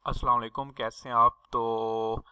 अस्सलाम वालेकुम, कैसे हैं आप? तो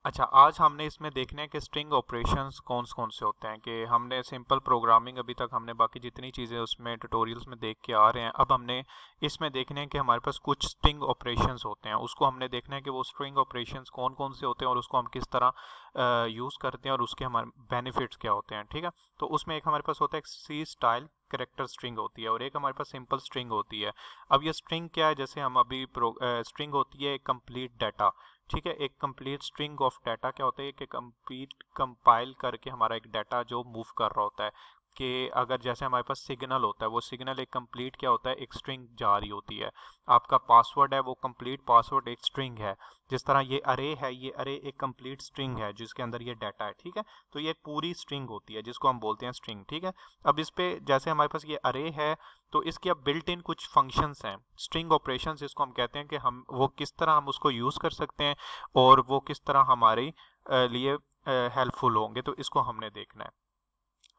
अच्छा, आज हमने इसमें देखना है कि स्ट्रिंग ऑपरेशंस कौन कौन से होते हैं। कि हमने सिंपल प्रोग्रामिंग अभी तक हमने बाकी जितनी चीज़ें उसमें ट्यूटोरियल्स में देख के आ रहे हैं। अब हमने इसमें देखना है कि हमारे पास कुछ स्ट्रिंग ऑपरेशंस होते हैं, उसको हमने देखना है कि वो स्ट्रिंग ऑपरेशंस कौन कौन से होते हैं और उसको हम किस तरह यूज़ करते हैं और उसके हमारे बेनिफिट्स क्या होते हैं। ठीक है, तो उसमें एक हमारे पास होता है सी स्टाइल कैरेक्टर स्ट्रिंग होती है और एक हमारे पास सिंपल स्ट्रिंग होती है। अब ये स्ट्रिंग क्या है? जैसे हम अभी स्ट्रिंग होती है एक कंप्लीट डाटा। ठीक है, एक कंप्लीट स्ट्रिंग ऑफ डाटा क्या होता है कि कंप्लीट कंपाइल करके हमारा एक डाटा जो मूव कर रहा होता है। कि अगर जैसे हमारे पास सिग्नल होता है, वो सिग्नल एक कंप्लीट क्या होता है, एक स्ट्रिंग जा रही होती है। आपका पासवर्ड है, वो कंप्लीट पासवर्ड एक स्ट्रिंग है। जिस तरह ये अरे है, ये अरे एक कंप्लीट स्ट्रिंग है जिसके अंदर ये डाटा है। ठीक है, तो ये पूरी स्ट्रिंग होती है जिसको हम बोलते हैं स्ट्रिंग। ठीक है, अब इस पे जैसे हमारे पास ये अरे है, तो इसके अब बिल्ट इन कुछ फंक्शंस हैं, स्ट्रिंग ऑपरेशंस जिसको हम कहते हैं, कि हम वो किस तरह हम उसको यूज़ कर सकते हैं और वो किस तरह हमारे लिए हेल्पफुल होंगे, तो इसको हमने देखना है।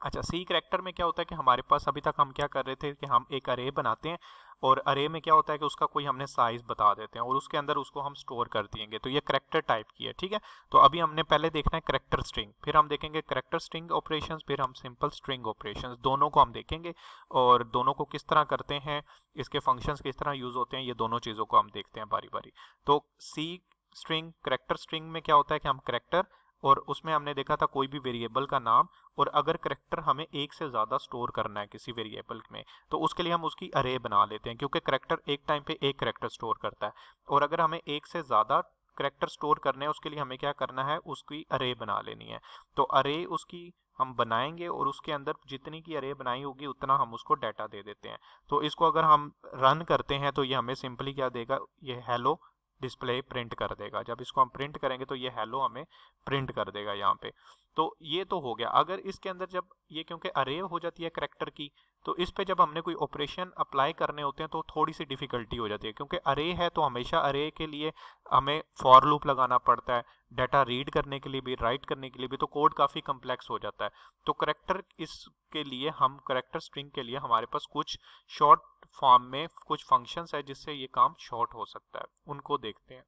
अच्छा, सी करैक्टर में क्या होता है कि हमारे पास अभी तक हम क्या कर रहे थे कि हम एक अरे बनाते हैं और अरे में क्या होता है कि उसका कोई हमने साइज बता देते हैं और उसके अंदर उसको हम स्टोर कर देंगे। तो ये करैक्टर टाइप की है। ठीक है, तो अभी हमने पहले देखना है करैक्टर स्ट्रिंग, फिर हम देखेंगे करैक्टर स्ट्रिंग ऑपरेशंस, फिर हम सिंपल स्ट्रिंग ऑपरेशंस, दोनों को हम देखेंगे और दोनों को किस तरह करते हैं, इसके फंक्शंस किस तरह यूज होते हैं, ये दोनों चीज़ों को हम देखते हैं बारी बारी। तो सी स्ट्रिंग करैक्टर स्ट्रिंग में क्या होता है कि हम करैक्टर, और उसमें हमने देखा था कोई भी वेरिएबल का नाम, और अगर करैक्टर हमें एक से ज़्यादा स्टोर करना है किसी वेरिएबल में, तो उसके लिए हम उसकी अरे बना लेते हैं, क्योंकि करैक्टर एक टाइम पे एक करैक्टर स्टोर करता है। और अगर हमें एक से ज़्यादा करैक्टर स्टोर करने हैं, उसके लिए हमें क्या करना है, उसकी अरे बना लेनी है। तो अरे उसकी हम बनाएंगे और उसके अंदर जितनी की अरे बनाई होगी उतना हम उसको डाटा दे देते हैं। तो इसको अगर हम रन करते हैं तो ये हमें सिंपली क्या देगा, ये हेलो डिस्प्ले प्रिंट कर देगा। जब इसको हम प्रिंट करेंगे तो ये हेलो हमें प्रिंट कर देगा यहाँ पे। तो ये तो हो गया। अगर इसके अंदर जब ये क्योंकि अरे हो जाती है करैक्टर की, तो इस पे जब हमने कोई ऑपरेशन अप्लाई करने होते हैं तो थोड़ी सी डिफिकल्टी हो जाती है, क्योंकि अरे है तो हमेशा अरे के लिए हमें फॉर लूप लगाना पड़ता है, डाटा रीड करने के लिए भी, राइट करने के लिए भी, तो कोड काफ़ी कम्प्लेक्स हो जाता है। तो करैक्टर इसके लिए हम करैक्टर स्ट्रिंग के लिए हमारे पास कुछ शॉर्ट फॉर्म में कुछ फंक्शंस है जिससे ये काम शॉर्ट हो सकता है, उनको देखते हैं।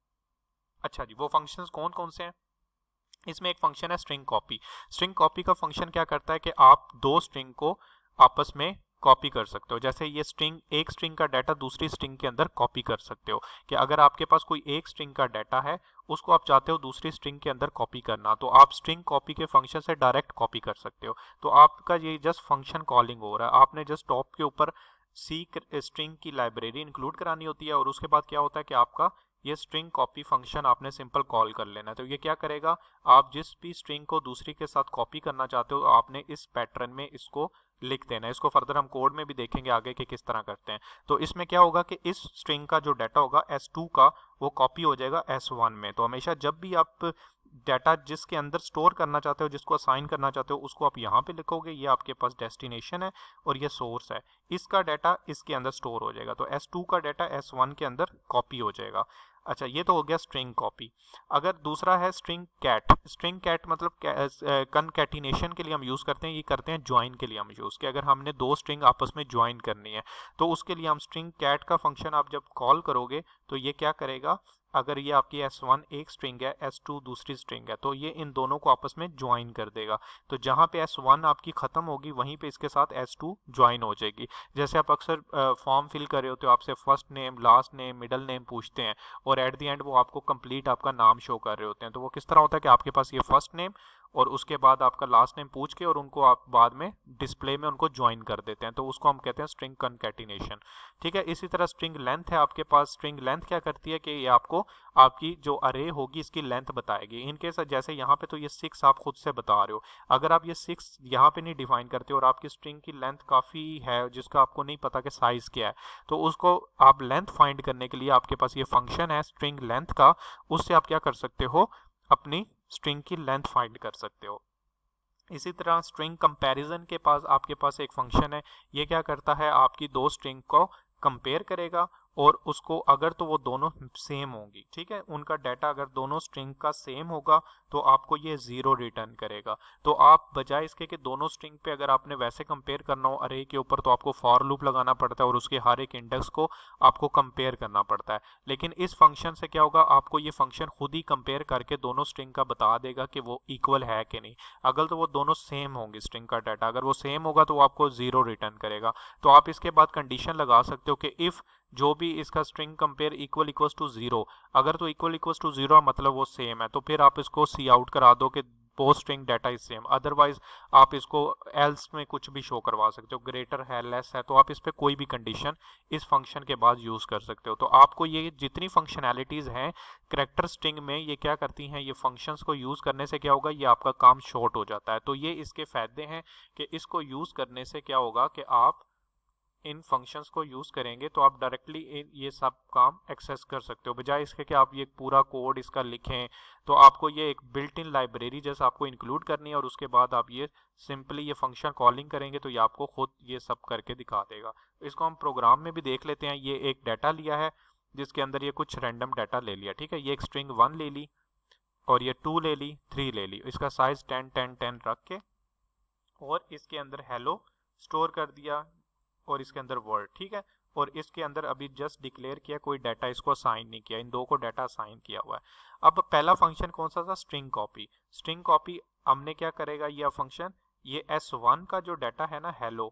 अच्छा जी, वो फंक्शंस कौन कौन से हैं? इसमें एक फंक्शन है स्ट्रिंग कॉपी। स्ट्रिंग कॉपी का फंक्शन क्या करता है कि आप दो स्ट्रिंग को आपस में कॉपी कर सकते हो। जैसे ये स्ट्रिंग, एक स्ट्रिंग का डाटा दूसरी स्ट्रिंग के अंदर कॉपी कर सकते हो। कि अगर आपके पास कोई एक स्ट्रिंग का डाटा है, उसको आप चाहते हो दूसरी स्ट्रिंग के अंदर कॉपी करना, तो आप स्ट्रिंग कॉपी के फंक्शन से डायरेक्ट कॉपी कर सकते हो। तो आपका ये जस्ट फंक्शन कॉलिंग हो रहा है, आपने जस्ट टॉप के ऊपर सी स्ट्रिंग की लाइब्रेरी इंक्लूड करानी होती है और उसके बाद क्या होता है कि आपका ये स्ट्रिंग कॉपी फंक्शन आपने सिंपल कॉल कर लेना है। तो ये क्या करेगा, आप जिस भी स्ट्रिंग को दूसरी के साथ कॉपी करना चाहते हो, आपने इस पैटर्न में इसको लिख देना है। इसको फर्दर हम कोड में भी देखेंगे आगे कि किस तरह करते हैं। तो इसमें क्या होगा कि इस स्ट्रिंग का जो डाटा होगा S2 का, वो कॉपी हो जाएगा S1 में। तो हमेशा जब भी आप डाटा जिसके अंदर स्टोर करना चाहते हो, जिसको असाइन करना चाहते हो, उसको आप यहाँ पे लिखोगे, ये आपके पास डेस्टिनेशन है और ये सोर्स है। इसका डाटा इसके अंदर स्टोर हो जाएगा, तो S2 का डाटा S1 के अंदर कॉपी हो जाएगा। अच्छा, ये तो हो गया स्ट्रिंग कॉपी। अगर दूसरा है स्ट्रिंग कैट। स्ट्रिंग कैट मतलब कनकैटिनेशन के लिए हम यूज़ करते हैं, ये करते हैं ज्वाइन के लिए हम यूज़, कि अगर हमने दो स्ट्रिंग आपस में ज्वाइन करनी है तो उसके लिए हम स्ट्रिंग कैट का फंक्शन आप जब कॉल करोगे तो ये क्या करेगा, अगर ये आपकी S1 एक स्ट्रिंग है, S2 दूसरी स्ट्रिंग है, तो ये इन दोनों को आपस में ज्वाइन कर देगा। तो जहाँ पे S1 आपकी ख़त्म होगी वहीं पे इसके साथ S2 ज्वाइन हो जाएगी। जैसे आप अक्सर फॉर्म फिल कर रहे होते हो, आपसे first name, last name, middle name पूछते हैं और एट द एंड वो आपको कंप्लीट आपका नाम शो कर रहे होते हैं। तो वो किस तरह होता है कि आपके पास ये फर्स्ट नेम और उसके बाद आपका लास्ट नेम पूछ के और उनको आप बाद में डिस्प्ले में उनको ज्वाइन कर देते हैं, तो उसको हम कहते हैं स्ट्रिंग कनकैटिनेशन। ठीक है, इसी तरह स्ट्रिंग लेंथ है आपके पास। स्ट्रिंग लेंथ क्या करती है कि ये आपको आपकी जो अरे होगी इसकी लेंथ बताएगी। इनके साथ जैसे यहाँ पे तो ये 6 आप खुद से बता रहे हो, अगर आप ये 6 यहाँ पे नहीं डिफाइन करते और आपकी स्ट्रिंग की लेंथ काफ़ी है जिसका आपको नहीं पता कि साइज क्या है, तो उसको आप लेंथ फाइंड करने के लिए आपके पास ये फंक्शन है स्ट्रिंग लेंथ का, उससे आप क्या कर सकते हो, अपनी स्ट्रिंग की लेंथ फाइंड कर सकते हो। इसी तरह स्ट्रिंग कंपैरिजन के पास आपके पास एक फंक्शन है, ये क्या करता है, आपकी दो स्ट्रिंग को कंपेयर करेगा और उसको अगर तो वो दोनों सेम होंगी, ठीक है, उनका डाटा अगर दोनों स्ट्रिंग का सेम होगा तो आपको ये 0 रिटर्न करेगा। तो आप बजाय इसके कि दोनों स्ट्रिंग पे अगर आपने वैसे कंपेयर करना हो अरे के ऊपर, तो आपको फॉर लूप लगाना पड़ता है और उसके हर एक इंडेक्स को आपको कंपेयर करना पड़ता है। लेकिन इस फंक्शन से क्या होगा, आपको ये फंक्शन खुद ही कंपेयर करके दोनों स्ट्रिंग का बता देगा कि वो इक्वल है कि नहीं। अगर तो वो दोनों सेम होंगे स्ट्रिंग का डाटा, अगर वो सेम होगा तो वो आपको 0 रिटर्न करेगा। तो आप इसके बाद कंडीशन लगा सकते हो कि इफ जो भी इसका string compare equal equals to 0, अगर तो इक्वल इक्वल्स टू 0 मतलब वो सेम है, तो फिर आप इसको सी आउट करा दो कि both string data is same. Otherwise आप इसको एल्स में कुछ भी शो करवा सकते हो, ग्रेटर है लेस है, तो आप इस पे कोई भी कंडीशन इस फंक्शन के बाद यूज कर सकते हो। तो आपको ये जितनी फंक्शनैलिटीज हैं करैक्टर स्ट्रिंग में, ये क्या करती हैं, ये फंक्शंस को यूज करने से क्या होगा, ये आपका काम शॉर्ट हो जाता है। तो ये इसके फायदे हैं कि इसको यूज करने से क्या होगा कि आप इन फंक्शंस को यूज करेंगे तो आप डायरेक्टली ये सब काम एक्सेस कर सकते हो, बजाय इसके कि आप ये पूरा कोड इसका लिखें। तो आपको ये एक बिल्ट इन लाइब्रेरी जैसा आपको इंक्लूड करनी है और उसके बाद आप ये सिंपली ये फंक्शन कॉलिंग करेंगे तो ये आपको खुद ये सब करके दिखा देगा। इसको हम प्रोग्राम में भी देख लेते हैं। ये एक डाटा लिया है जिसके अंदर ये कुछ रैंडम डाटा ले लिया, ठीक है, ये एक स्ट्रिंग 1 ले ली और ये 2 ले ली, 3 ले ली, इसका साइज 10 10 10 रख के और इसके अंदर हेलो स्टोर कर दिया और इसके अंदर वर्ड, ठीक है, और इसके अंदर अभी जस्ट डिक्लेयर किया, कोई डाटा इसको असाइन नहीं किया, इन दो को डाटा असाइन किया हुआ है। अब पहला फंक्शन कौन सा था, स्ट्रिंग कॉपी। स्ट्रिंग कॉपी हमने क्या करेगा, यह फंक्शन ये S1 का जो डाटा है ना हेलो,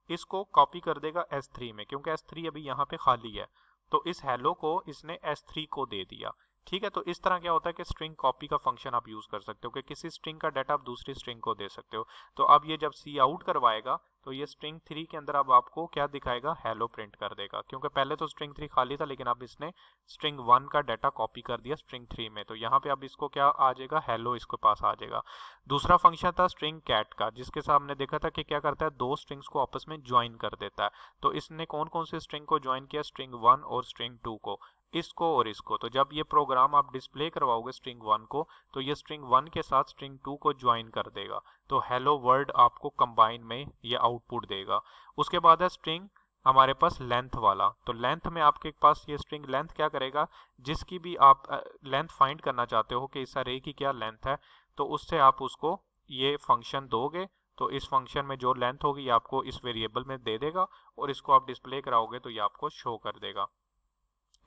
इसको कॉपी कर देगा S3 में, क्योंकि S3 अभी यहाँ पे खाली है, तो इस हेलो को इसने S3 को दे दिया, ठीक है। तो इस तरह क्या होता है कि स्ट्रिंग कॉपी का फंक्शन आप यूज कर सकते हो कि किसी स्ट्रिंग का डाटा आप दूसरी स्ट्रिंग को दे सकते हो। तो अब ये जब सी आउट करवाएगा तो ये स्ट्रिंग 3 के अंदर अब आपको क्या दिखाएगा, हेलो प्रिंट कर देगा, क्योंकि पहले तो स्ट्रिंग 3 खाली था लेकिन अब इसने स्ट्रिंग 1 का डाटा कॉपी कर दिया स्ट्रिंग 3 में, तो यहाँ पे अब इसको क्या आ जाएगा, हेलो इसके पास आ जाएगा। दूसरा फंक्शन था स्ट्रिंग कैट का, जिसके साथ हमने देखा था कि क्या करता है, दो स्ट्रिंग्स को आपस में ज्वाइन कर देता है। तो इसने कौन कौन से स्ट्रिंग को ज्वाइन किया, स्ट्रिंग 1 और स्ट्रिंग 2 को, इसको और इसको। तो जब ये प्रोग्राम आप डिस्प्ले करवाओगे स्ट्रिंग 1 को, तो ये स्ट्रिंग 1 के साथ स्ट्रिंग 2 को ज्वाइन कर देगा, तो हेलो वर्ल्ड आपको कंबाइन में ये आउटपुट देगा। उसके बाद है स्ट्रिंग हमारे पास लेंथ वाला, तो लेंथ में आपके पास ये स्ट्रिंग लेंथ क्या करेगा, जिसकी भी आप लेंथ फाइंड करना चाहते हो कि इस अरे की क्या लेंथ है, तो उससे आप उसको ये फंक्शन दोगे, तो इस फंक्शन में जो लेंथ होगी ये आपको इस वेरिएबल में दे देगा और इसको आप डिस्प्ले कराओगे तो ये आपको शो कर देगा।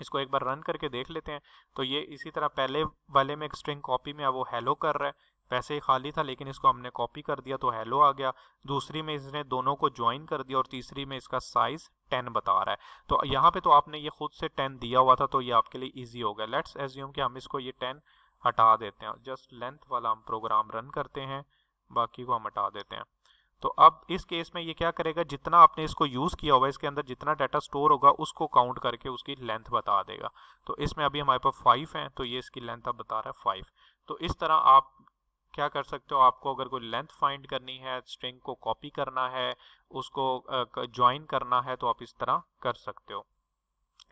इसको एक बार रन करके देख लेते हैं। तो ये इसी तरह पहले वाले में एक स्ट्रिंग कॉपी में वो हेलो कर रहा है, वैसे ही खाली था लेकिन इसको हमने कॉपी कर दिया तो हेलो आ गया। दूसरी में इसने दोनों को ज्वाइन कर दिया और तीसरी में इसका साइज 10 बता रहा है। तो यहाँ पे तो आपने ये खुद से 10 दिया हुआ था तो ये आपके लिए इजी हो गया। लेट्स एज्यूम कि हम इसको ये 10 हटा देते हैं, जस्ट लेंथ वाला हम प्रोग्राम रन करते हैं, बाकी को हम हटा देते हैं। तो अब इस केस में ये क्या करेगा, जितना आपने इसको यूज किया होगा इसके अंदर जितना डाटा स्टोर होगा उसको काउंट करके उसकी लेंथ बता देगा। तो इसमें अभी हमारे पास 5 है तो ये इसकी लेंथ अब बता रहा है 5। तो इस तरह आप क्या कर सकते हो, आपको अगर कोई लेंथ फाइंड करनी है, स्ट्रिंग को कॉपी करना है, उसको ज्वाइन करना है, तो आप इस तरह कर सकते हो।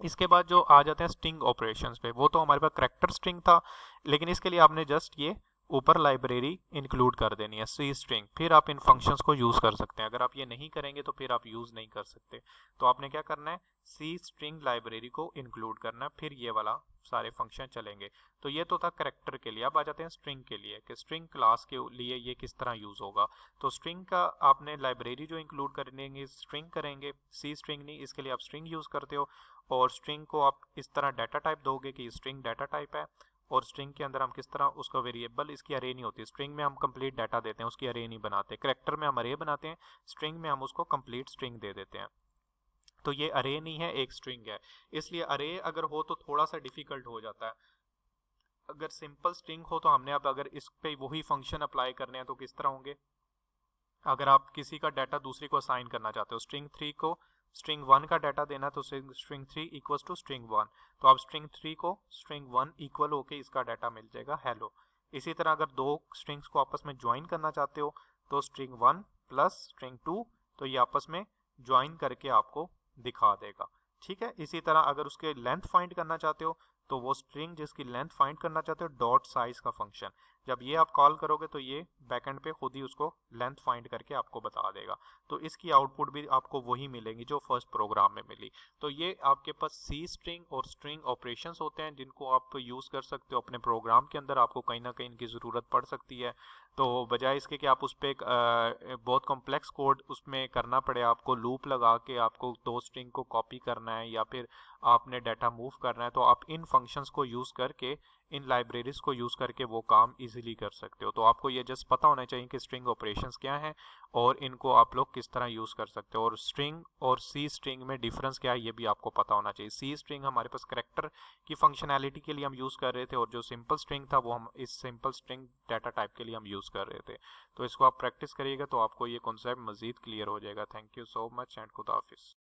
इसके बाद जो आ जाते हैं स्ट्रिंग ऑपरेशंस पे, वो तो हमारे पास करैक्टर स्ट्रिंग था, लेकिन इसके लिए आपने जस्ट ये ऊपर लाइब्रेरी इंक्लूड कर देनी है सी स्ट्रिंग, फिर आप इन फंक्शंस को यूज कर सकते हैं। अगर आप ये नहीं करेंगे तो फिर आप यूज नहीं कर सकते। तो आपने क्या करना है, सी स्ट्रिंग लाइब्रेरी को इंक्लूड करना है, फिर ये वाला सारे फंक्शन चलेंगे। तो ये तो था करैक्टर के लिए। अब आ जाते हैं स्ट्रिंग के लिए कि स्ट्रिंग क्लास के लिए ये किस तरह यूज होगा। तो स्ट्रिंग का आपने लाइब्रेरी जो इंक्लूड करेंगे स्ट्रिंग करेंगे, सी स्ट्रिंग नहीं, इसके लिए आप स्ट्रिंग यूज करते हो। और स्ट्रिंग को आप इस तरह डाटा टाइप दोगे कि स्ट्रिंग डाटा टाइप है, और स्ट्रिंग के अंदर हम किस तरह उसका वेरिएबल, इसकी अरे नहीं होती, स्ट्रिंग में हम कंप्लीट डाटा देते हैं, उसकी अरे नहीं बनाते। करैक्टर में हम अरे बनाते हैं, स्ट्रिंग में हम उसको कंप्लीट स्ट्रिंग दे देते हैं। तो ये अरे नहीं है, एक स्ट्रिंग है, इसलिए अरे अगर हो तो थोड़ा सा डिफिकल्ट हो जाता है। अगर सिंपल स्ट्रिंग हो तो हमने अब अगर इस पे वही फंक्शन अप्लाई करने हैं तो किस तरह होंगे, अगर आप किसी का डाटा दूसरी को असाइन करना चाहते हो, स्ट्रिंग 3 को स्ट्रिंग 1 का डाटा देना, तो स्ट्रिंग 3 इक्वल्स टू स्ट्रिंग 1, तो आप स्ट्रिंग 3 को स्ट्रिंग 1 इक्वल होके इसका डाटा मिल जाएगा हेलो। इसी तरह अगर दो स्ट्रिंग्स को आपस में ज्वाइन करना चाहते हो तो स्ट्रिंग 1 प्लस स्ट्रिंग 2, तो ये आपस में ज्वाइन करके आपको दिखा देगा, ठीक है। इसी तरह अगर उसके लेंथ फाइंड करना चाहते हो तो वो स्ट्रिंग जिसकी लेंथ फाइंड करना चाहते हो डॉट साइज का फंक्शन, जब ये आप कॉल करोगे तो ये बैकएंड पे खुद ही उसको लेंथ फाइंड करके आपको बता देगा। तो इसकी आउटपुट भी आपको वही मिलेगी जो फर्स्ट प्रोग्राम में मिली। तो ये आपके पास सी स्ट्रिंग और स्ट्रिंग ऑपरेशंस होते हैं जिनको आप यूज़ कर सकते हो अपने प्रोग्राम के अंदर। आपको कहीं ना कहीं इनकी ज़रूरत पड़ सकती है, तो बजाय इसके कि आप उस पर बहुत कॉम्प्लेक्स कोड उसमें करना पड़े, आपको लूप लगा के आपको दो स्ट्रिंग को कॉपी करना है या फिर आपने डाटा मूव करना है, तो आप इन फंक्शंस को यूज़ करके, इन लाइब्रेरीज को यूज़ करके वो काम इजीली कर सकते हो। तो आपको ये जस्ट पता होना चाहिए कि स्ट्रिंग ऑपरेशंस क्या हैं और इनको आप लोग किस तरह यूज़ कर सकते हो। और स्ट्रिंग और सी स्ट्रिंग में डिफरेंस क्या है ये भी आपको पता होना चाहिए। सी स्ट्रिंग हमारे पास करैक्टर की फंक्शनैलिटी के लिए हम यूज़ कर रहे थे, और जो सिंपल स्ट्रिंग था वो हम इस सिंपल स्ट्रिंग डाटा टाइप के लिए हम यूज़ कर रहे थे। तो इसको आप प्रैक्टिस करिएगा तो आपको ये कॉन्सेप्ट मज़ीद क्लियर हो जाएगा। Thank you so much and खुदा हाफिज़।